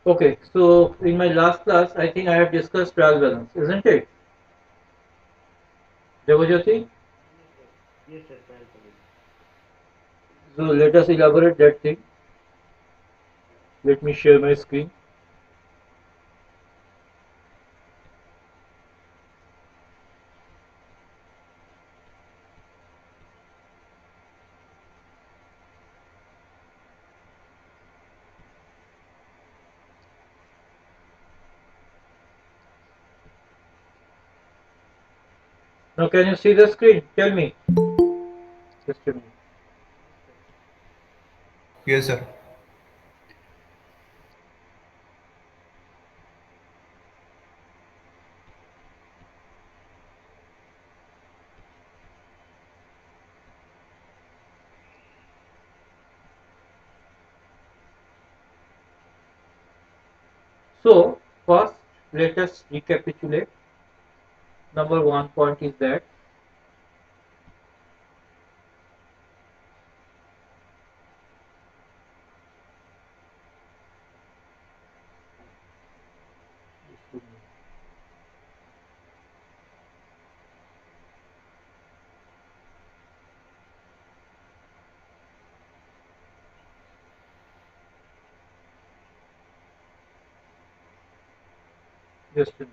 Okay, so in my last class, I think I have discussed trial balance, isn't it? Devajyoti? Yes, sir. Yes, sir. Trial balance. So let us elaborate that thing. Let me share my screen. Now can you see the screen? Tell me. Just a minute. Yes, sir. Yes, sir. So first, let us recapitulate. Number one point is that just a minute.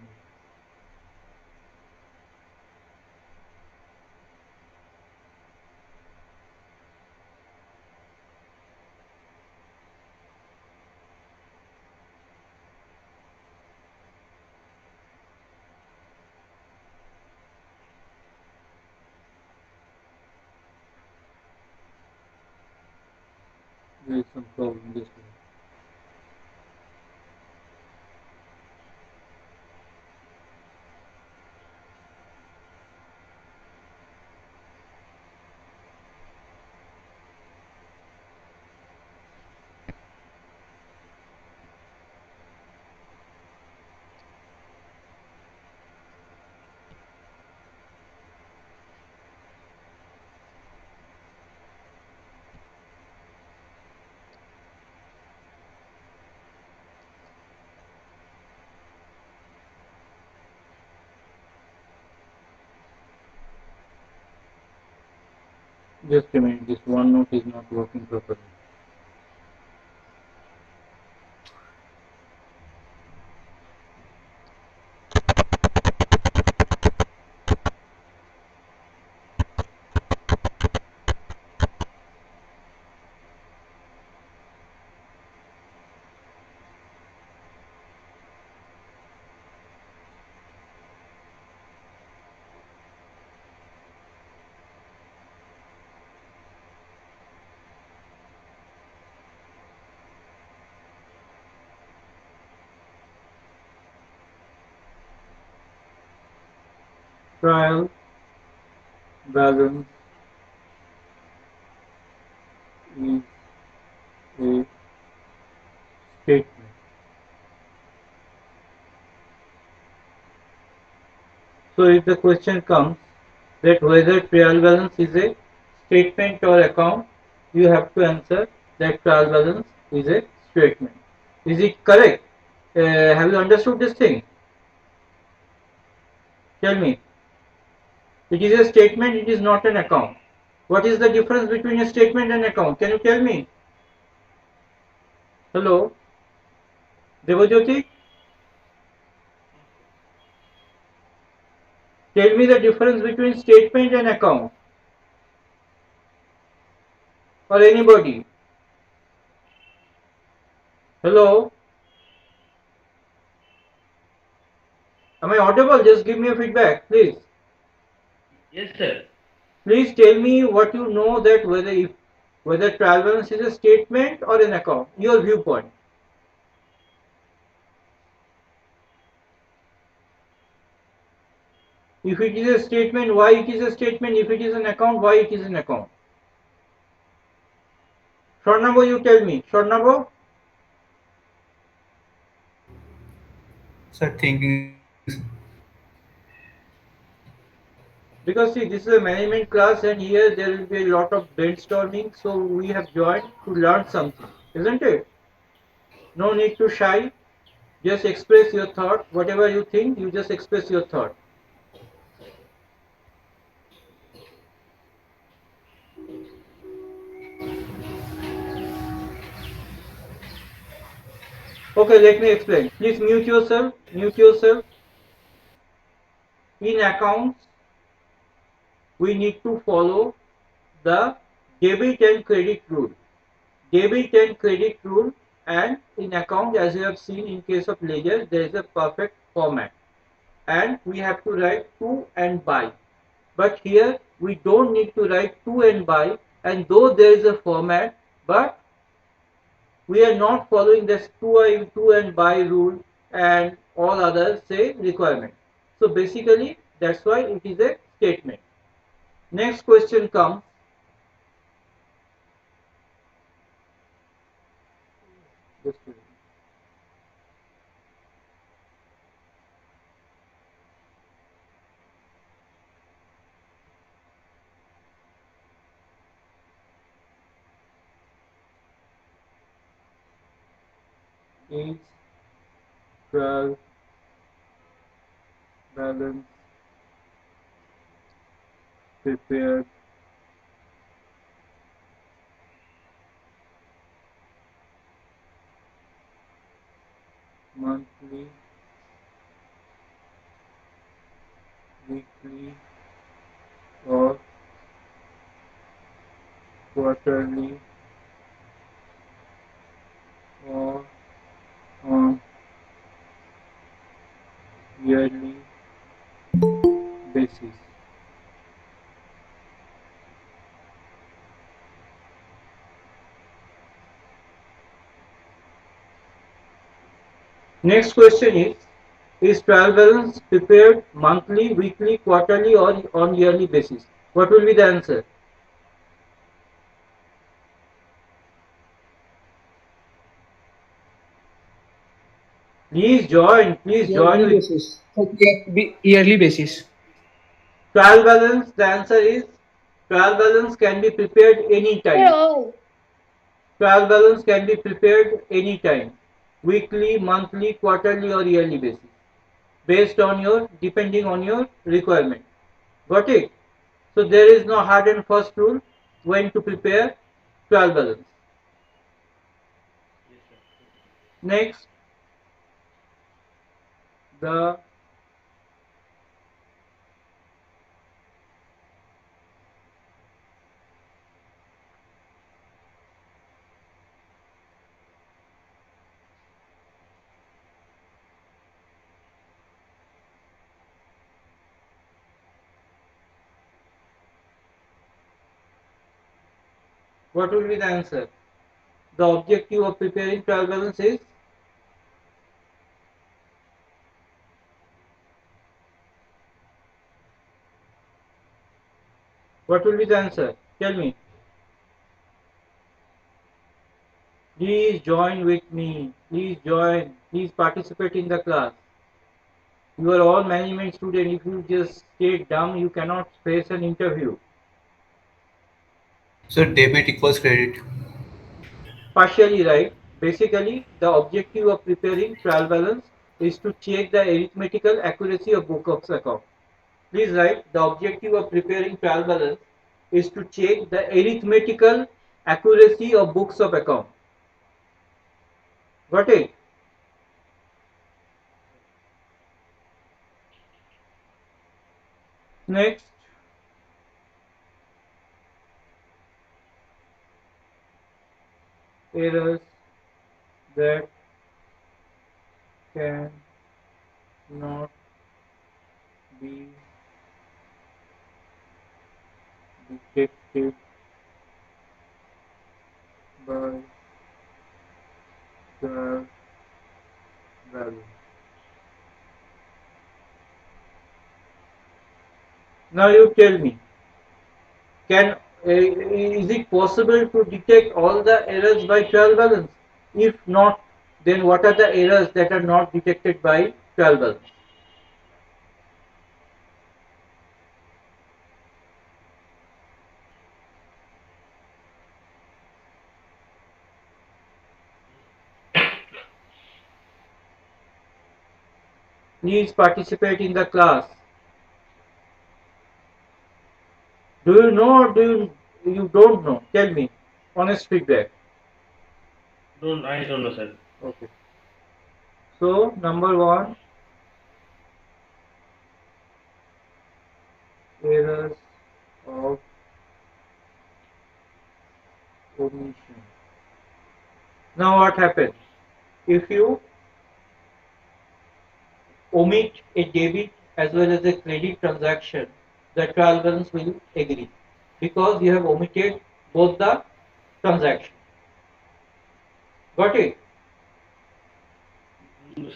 There is some problem. Just a minute. Just a minute. This OneNote is not working properly. Trial balance is a statement. So if the question comes that whether trial balance is a statement or account, you have to answer that trial balance is a statement. Is it correct? Have you understood this thing? Tell me. It is a statement, it is not an account. What is the difference between a statement and account? Can you tell me? Hello? Devajyoti? Yes, sir. Tell me the difference between statement and account. Or anybody. Hello? Am I audible? Just give me a feedback, please. Yes, sir. Please tell me what you know that whether trial balance is a statement or an account. Your viewpoint. If it is a statement, why it is a statement? If it is an account, why it is an account? Short number, you tell me. Short number? Sir, thinking. Because see, this is a management class and here there will be a lot of brainstorming. So we have joined to learn something, isn't it? No need to shy. Just express your thought. Whatever you think, you just express your thought. Okay, let me explain. Please mute yourself. Mute yourself. In accounts, we need to follow the debit and credit rule. Debit and credit rule, and in account, as you have seen in case of ledger, there is a perfect format. And we have to write to and by. But here we don't need to write to and by, and though there is a format, but we are not following this to and by rule and all other say requirement. So basically that's why it is a statement. Next question comes, is trial balance prepared monthly, weekly, or quarterly, or on yearly basis. Next question is trial balance prepared monthly, weekly, quarterly, or on yearly basis? What will be the answer? Please join Yearly with basis. Yearly basis. trial balance. The answer is trial balance can be prepared anytime. Trial balance can be prepared anytime. Weekly, monthly, quarterly, or yearly basis. Based on your, depending on your requirement. Got it? So there is no hard and fast rule when to prepare trial balance. Yes, sir. Yes, sir. Next, the what will be the answer? The objective of preparing trial balance is what will be the answer? Tell me. Please join with me. Please join. Please participate in the class. You are all management students. If you just stay dumb, you cannot face an interview. So debit equals credit. Partially right. Basically, the objective of preparing trial balance is to check the arithmetical accuracy of book of account. Please write, the objective of preparing trial balance is to check the arithmetical accuracy of books of account. Got it? Next, errors that can not be detected by trial balance. Now you tell me, can is it possible to detect all the errors by trial balance? If not, then what are the errors that are not detected by trial balance? Please participate in the class. Do you know or you don't know? Tell me. Honest feedback. I don't know, sir. Okay. So number one, errors of omission. Now what happens? If you omit a debit as well as a credit transaction, the trial balance will agree because you have omitted both the transactions. Got it?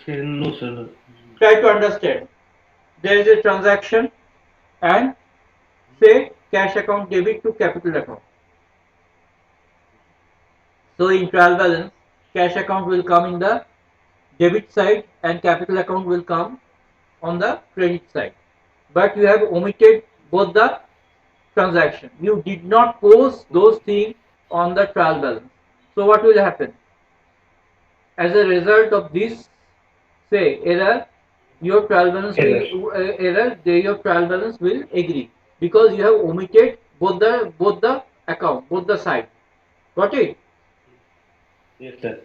Sir, no, sir. No. Try to understand. There is a transaction and say cash account debit to capital account. So in trial balance, cash account will come in the debit side and capital account will come on the credit side. But you have omitted both the transaction. You did not post those things on the trial balance. So what will happen? As a result of this, say error, your trial balance Error. will your trial balance will agree because you have omitted both the account, both the side. Got it? Yes, sir.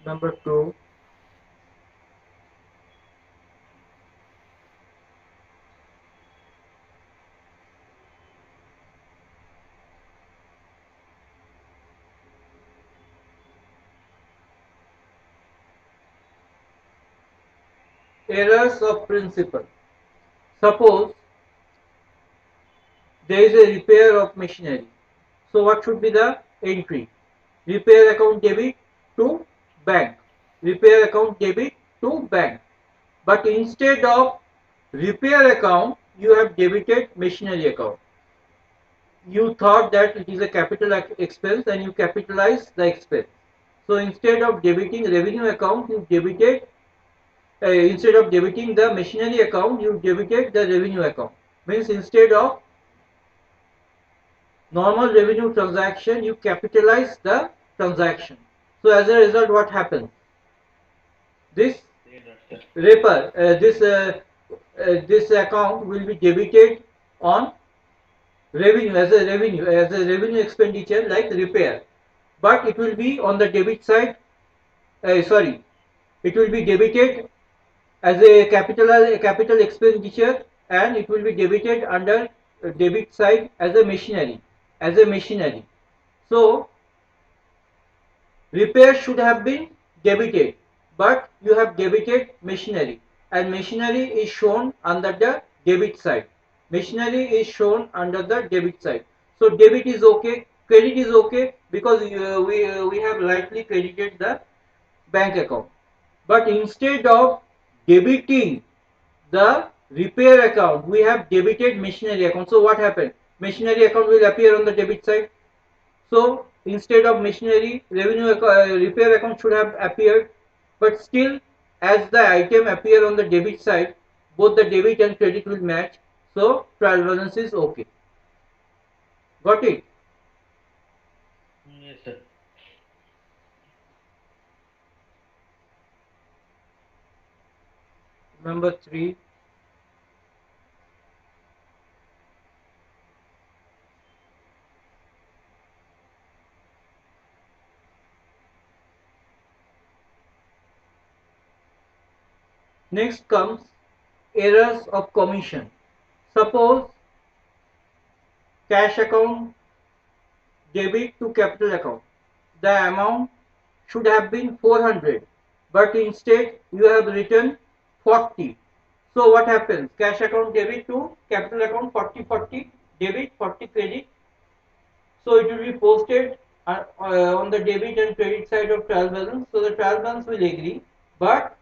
Number two, errors of principle. Suppose there is a repair of machinery. So what should be the entry? Repair account debit to bank. Repair account debit to bank. But instead of repair account, you have debited machinery account. You thought that it is a capital expense and you capitalize the expense. So instead of debiting revenue account, you debited instead of debiting the machinery account, you debited the revenue account. Means instead of normal revenue transaction, you capitalize the transaction. So as a result, what happens? This Error, sir. this account will be debited on revenue expenditure like repair, but it will be on the debit side. Sorry, it will be debited as a capital expenditure and it will be debited under debit side as a machinery. So repair should have been debited, but you have debited machinery and machinery is shown under the debit side. Machinery is shown under the debit side. So debit is okay, credit is okay because we have rightly credited the bank account. But instead of debiting the repair account, we have debited machinery account. So what happened? Machinery account will appear on the debit side. So instead of machinery, repair account should have appeared, but still, as the item appear on the debit side, both the debit and credit will match. So trial balance is okay. Got it? Yes, sir. Number three. Next comes errors of commission. Suppose cash account debit to capital account. The amount should have been 400, but instead you have written 40. So what happens? Cash account debit to capital account 40 debit 40 credit. So it will be posted on the debit and credit side of trial balance. So the trial balance will agree, but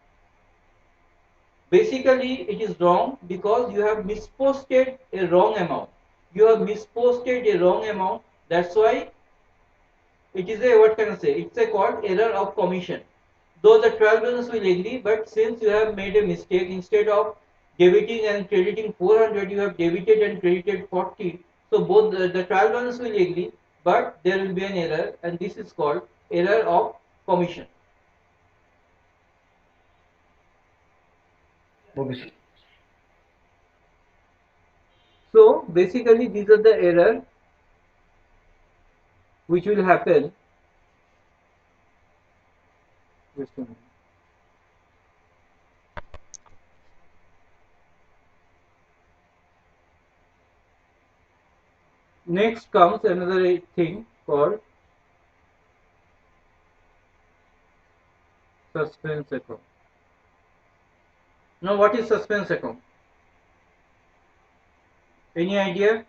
basically it is wrong because you have misposted a wrong amount. You have misposted a wrong amount. That's why it is a, what can I say, it's a called error of commission. Though the trial balance will agree, but since you have made a mistake, instead of debiting and crediting 400, you have debited and credited 40. So both the trial balance will agree, but there will be an error, and this is called error of commission. Okay, sir. So basically these are the error which will happen. Just a minute. Next comes another thing called suspense account. Now what is suspense account? Any idea?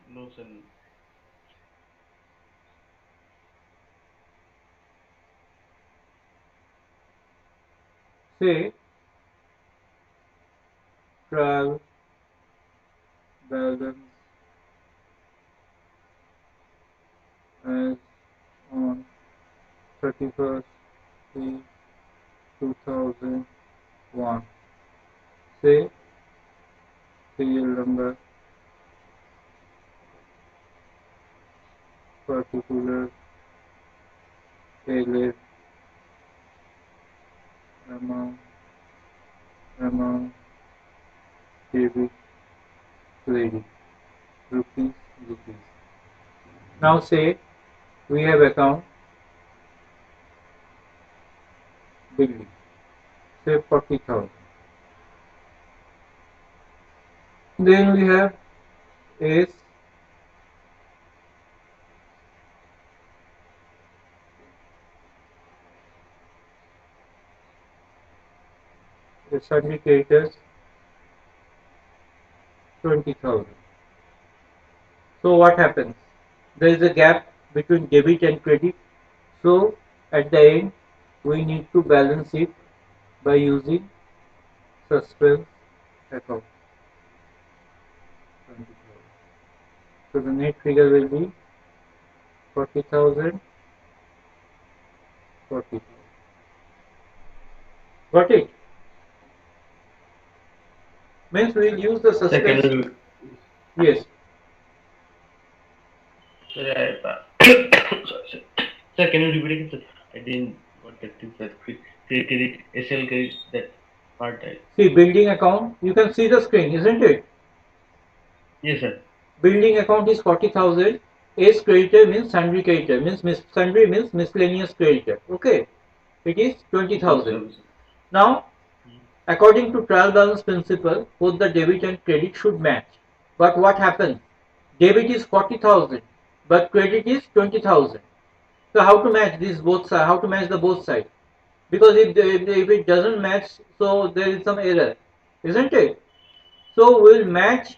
No, sir. Say trial balance as on 31st 2001. Say serial number, particular alias, amount, debit, credit, rupees. Now say we have account building, say 40,000. Then we have S, sundry creditors 20,000. So what happens? There is a gap between debit and credit. So at the end we need to balance it by using suspense account. 20,000. So the net figure will be 40,000, 40,000. Got it? Means we will use the Sir, suspense. can you, Yes. sir, sorry, sir. Sir, can you repeat again, sir? I didn't got that thing, sir. Credit, SL credit, that part. See building account. You can see the screen, isn't it? Yes, sir. Building account is 40,000. As creditor means sundry creditor, means sundry means miscellaneous creditor. Okay, it is Okay, sir. 20,000. Okay, sir. Now, Hmm. according to trial balance principle, both the debit and credit should match. But what happens? Debit is 40,000, but credit is 20,000. So how to match these both sides? How to match the both sides? Because if it doesn't match, so there is some error, isn't it? So we'll match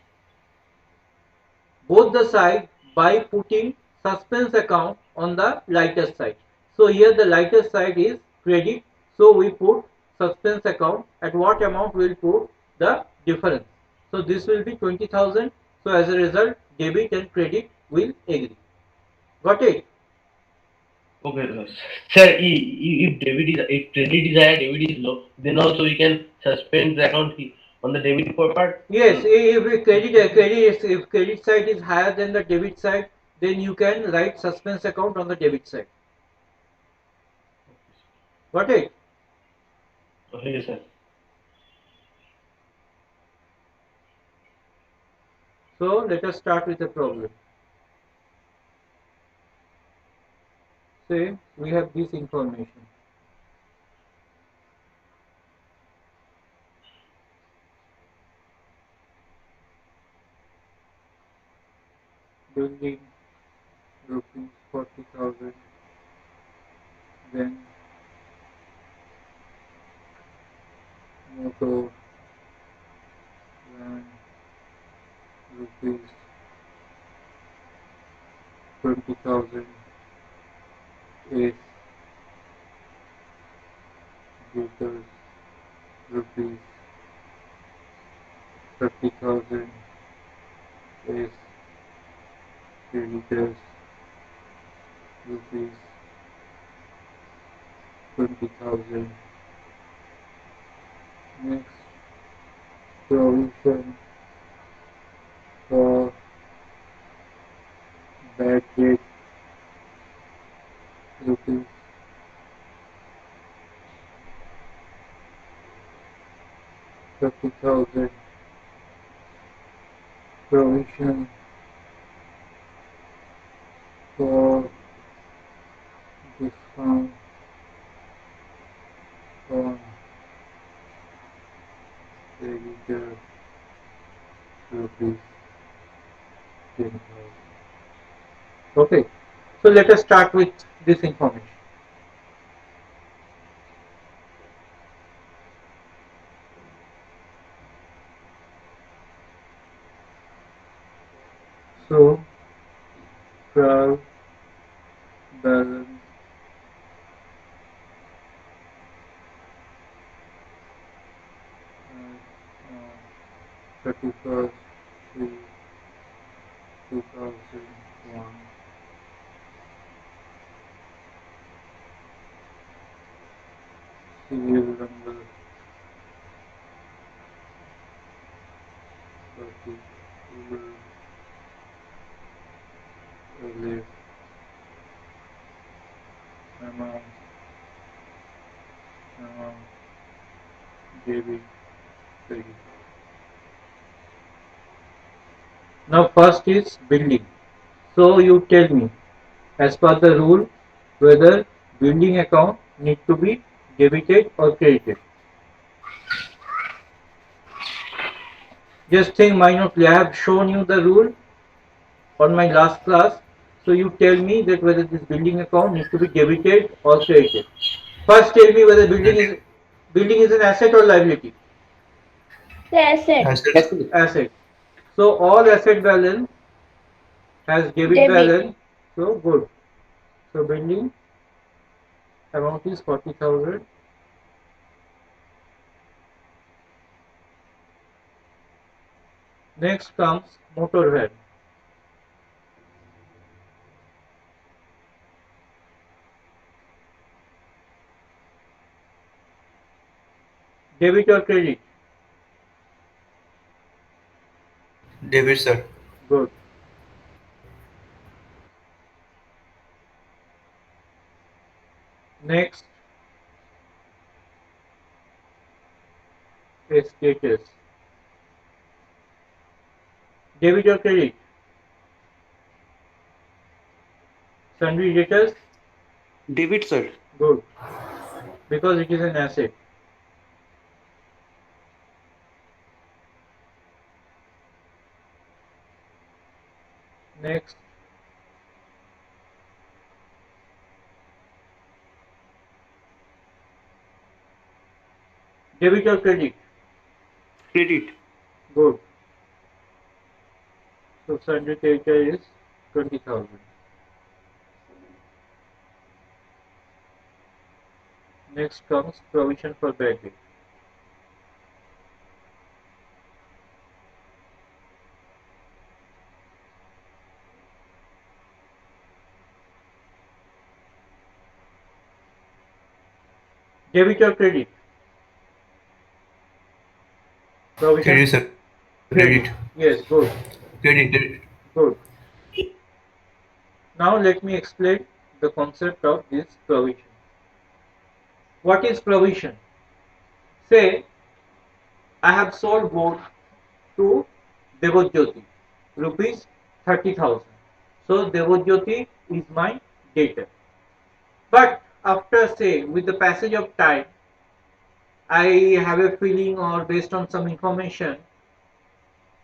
both the side by putting suspense account on the lighter side. So here the lighter side is credit, so we put suspense account. At what amount we will put the difference. So this will be 20,000. So as a result debit and credit will agree. Got it? Okay, sir. Sir, if credit is high, debit is low, then also you can suspend the account on the debit part. Yes, if credit side is higher than the debit side, then you can write suspense account on the debit side. Got it? Okay, sir. So let us start with the problem. Say we have this information. Building rupees 40,000, then motor land rupees 20,000, is vehicles rupees 30,000, is creditors rupees 20,000. Next, provision for 30,000 provision for discount on creditor rupees 10,000. Okay, so let us start with this information. So, trial balance as on 31st 2001. Serial number 30 Elif amount JB 30. Now first is building. So you tell me, as per the rule, whether building account need to be debited or credited. Just think minutely. I have shown you the rule on my last class. So you tell me that whether this building account needs to be debited or credited. First tell me whether building is an asset or liability. The asset. Assets. Asset. So all asset balance has debit Debit. balance. So good. So building amount is 40,000. Next comes motor van. Debit or credit? Debit, sir. Good. Next, status. Debit or credit? Sundry debtors? Debit, sir. Good. Because it is an asset. Next, debit or credit? Credit. Good. So sundry debtor is 20,000. Next comes provision for bad debt. Debit or credit? Provision? Credit, sir. Credit. Credit. Yes, good. Credit. Good. Now let me explain the concept of this provision. What is provision? Say I have sold gold to Devojyoti, rupees 30,000. So Devojyoti is my debtor. But after say with the passage of time, I have a feeling or based on some information,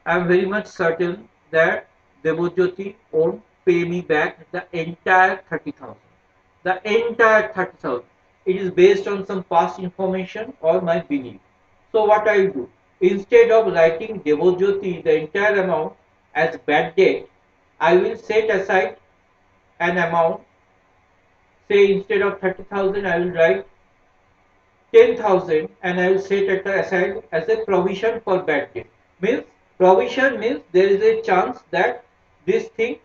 I am very much certain that Devojyoti won't pay me back the entire 30,000. The entire 30,000. It is based on some past information or my belief. So what I will do? Instead of writing Devojyoti the entire amount as bad debt, I will set aside an amount. Say instead of 30,000, I will write 10,000 and I will set it aside as a provision for bad debt. Means provision means there is a chance that this thing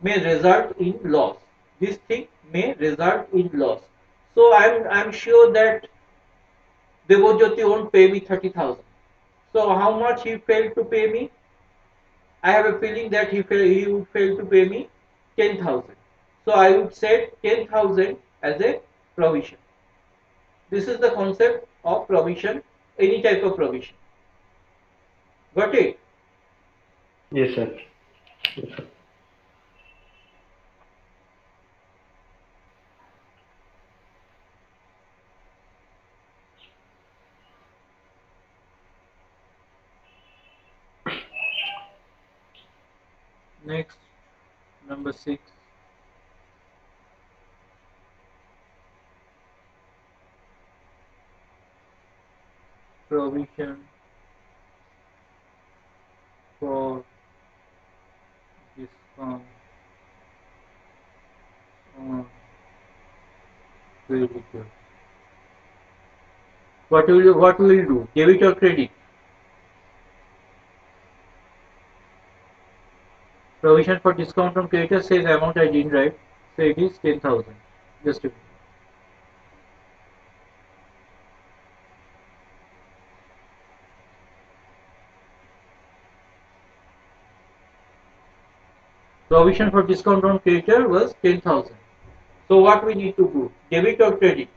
may result in loss. This thing may result in loss. So I'm sure that Devojyoti won't pay me 30,000. So how much he failed to pay me? I have a feeling that he would fail to pay me 10,000. So I would set 10,000 as a provision. This is the concept of provision any type of provision. Got it? Yes, sir. Yes, sir. Next, number 6. Provision for discount on creditor. What will you do? Debit or credit? Provision for discount on creditor says amount I didn't write. So it is 10,000. Just a minute. Provision for discount on creditor was 10,000. So what we need to do? Debit or credit?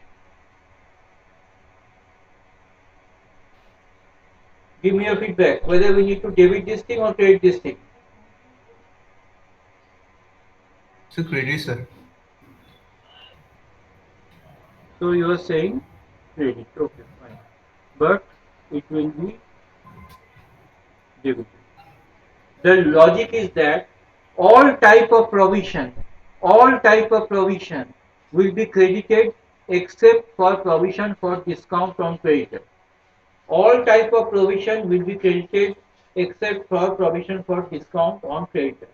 Give me a feedback whether we need to debit this thing or credit this thing. So credit, sir. So you are saying credit. Okay, fine. But it will be debited. The logic is that all type of provision will be credited except for provision for discount on creditor. All type of provision will be credited except for provision for discount on creditor.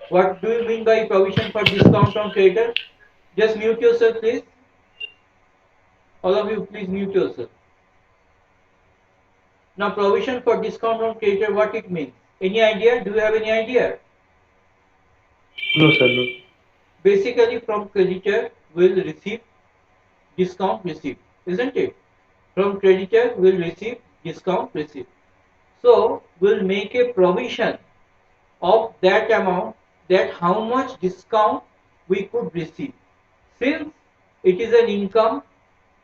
What do you mean by provision for discount on creditor? Just mute yourself, please. All of you, please mute yourself. Now, provision for discount on creditor, what it means? Any idea? Do you have any idea? No, sir. No. Basically, from creditor will receive discount received, isn't it? From creditor will receive discount received. So, we'll make a provision of that amount, that how much discount we could receive. Since it is an income,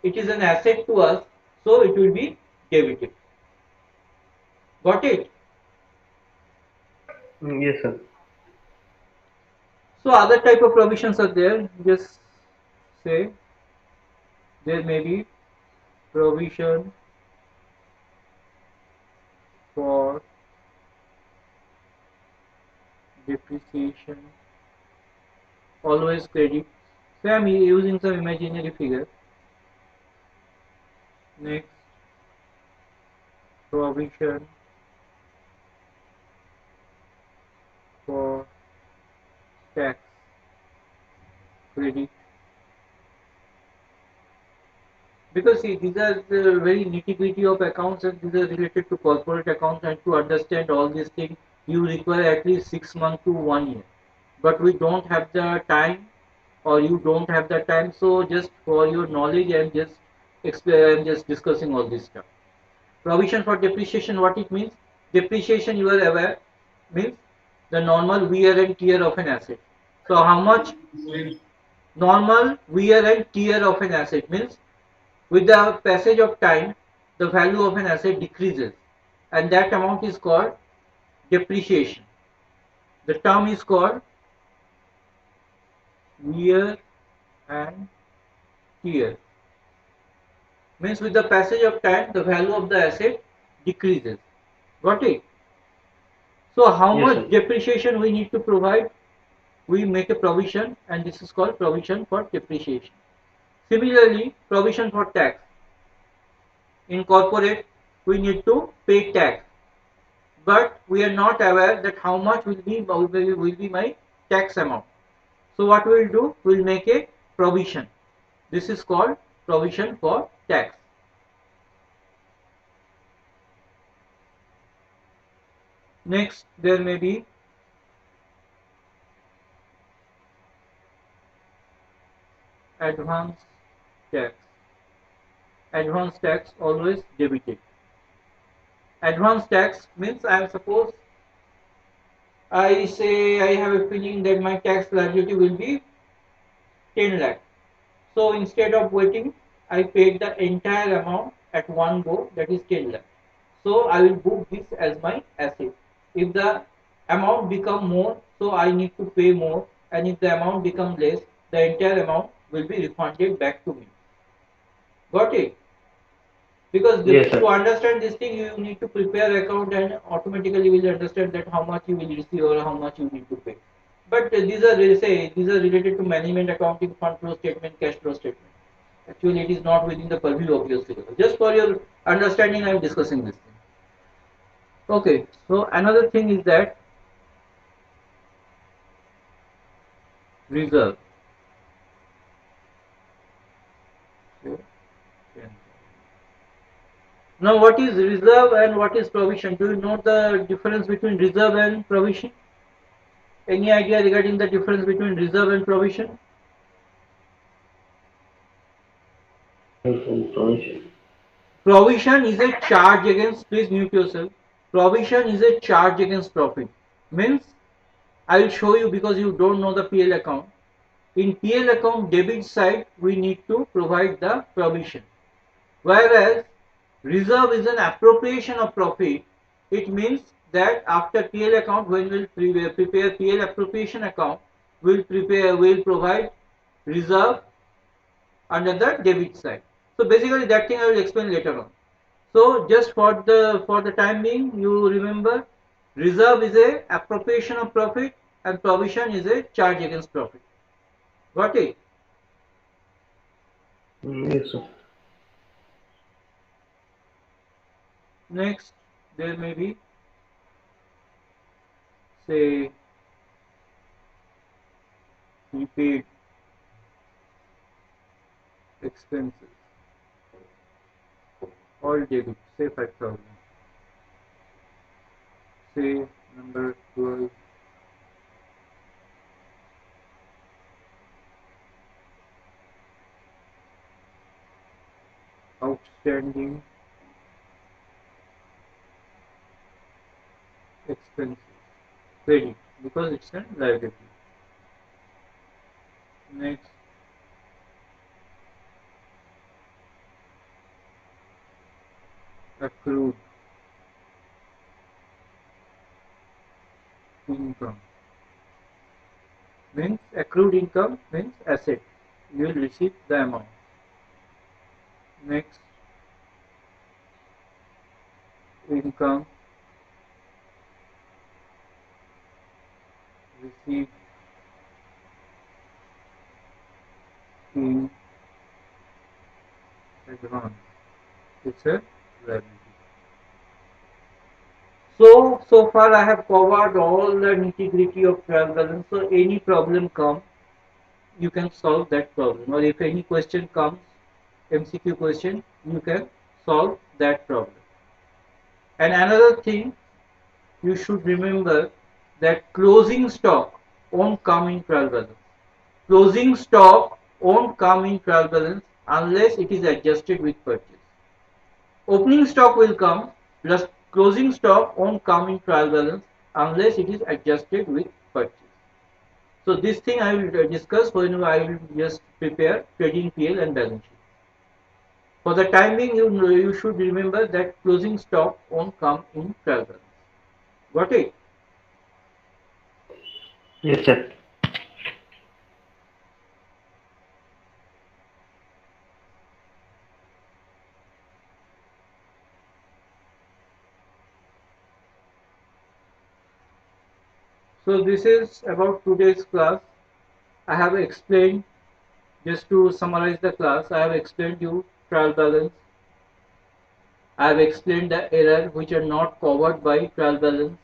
it is an asset to us, so it will be debited. Got it? Yes, sir. So other type of provisions are there. Just say there may be provision for depreciation. Always credit. Say I'm using some imaginary figure. Next, provision for tax credit. Because see, these are the very nitty-gritty of accounts, and these are related to corporate accounts, and to understand all these things you require at least 6 months to 1 year. But we don't have the time, or you don't have the time, so just for your knowledge I'm just discussing all this stuff. Provision for depreciation, what it means? Depreciation, you are aware, means the normal wear and tear of an asset. So how much normal wear and tear of an asset means, with the passage of time, the value of an asset decreases, and that amount is called depreciation. The term is called wear and tear. Means with the passage of time, the value of the asset decreases. Got it? So how Yes, much sir. depreciation we need to provide? We make a provision, and this is called provision for depreciation. Similarly, provision for tax. In corporate, we need to pay tax, but we are not aware that how much will be my tax amount. So what we will do? We will make a provision. This is called provision for tax. Next, there may be advance tax. Advance tax always debited. Advance tax means I am suppose I say I have a feeling that my tax liability will be 10 lakh. So instead of waiting, I paid the entire amount at one go, that is 10 lakh. So I will book this as my asset. If the amount become more, so I need to pay more, and if the amount become less, the entire amount will be refunded back to me. Got it? Because Yes, to sir. understand this thing, you need to prepare account and automatically you will understand that how much you will receive or how much you need to pay. But these are related to management accounting, fund flow statement, cash flow statement. Actually, it is not within the purview of your syllabus. Just for your understanding, I am discussing this thing. Okay, so another thing is that reserve. So, now, what is reserve and what is provision? Do you know the difference between reserve and provision? Any idea regarding the difference between reserve and provision? Provision. Provision is a charge against, please mute yourself. Provision is a charge against profit. Means, I will show you because you don't know the PL account. In PL account debit side, we need to provide the provision. Whereas reserve is an appropriation of profit. It means that after PL account, when we will prepare PL appropriation account, we'll provide reserve under the debit side. So basically that thing I will explain later on. So just for the time being, you remember reserve is a appropriation of profit and provision is a charge against profit. Got it? Yes, sir. Next, there may be, say, prepaid expenses, all debit, say 5,000. Say number 12, outstanding expenses, credit, because it's a liability. Next, accrued income. Means accrued income means asset. You will receive the amount. Next, income received in advance. It's a liability. So far I have covered all the nitty-gritty of trial balance. So any problem comes, you can solve that problem. Or if any question comes, MCQ question, you can solve that problem. And another thing, you should remember that closing stock won't come in trial balance. Closing stock won't come in trial balance unless it is adjusted with purchase. Opening stock will come, plus closing stock won't come in trial balance unless it is adjusted with purchase. So this thing I will discuss when I will just prepare trading PL and balance sheet. For the time being, you should remember that closing stock won't come in trial balance. Got it? Yes, sir. So this is about today's class. I have explained, just to summarize the class, I have explained you trial balance. I have explained the error which are not covered by trial balance,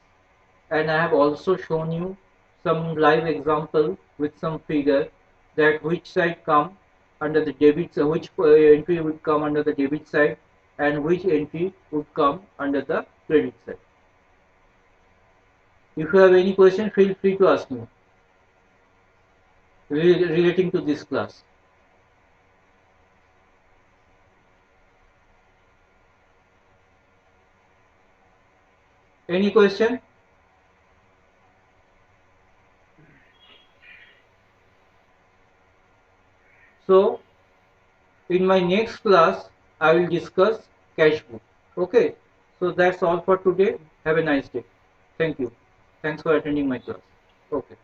and I have also shown you some live example with some figure that which side come under the debit, which entry would come under the debit side and which entry would come under the credit side. If you have any question, feel free to ask me relating to this class. Any question? So in my next class, I will discuss cash book. Okay, so that's all for today. Have a nice day. Thank you. Thanks for attending my class. Okay.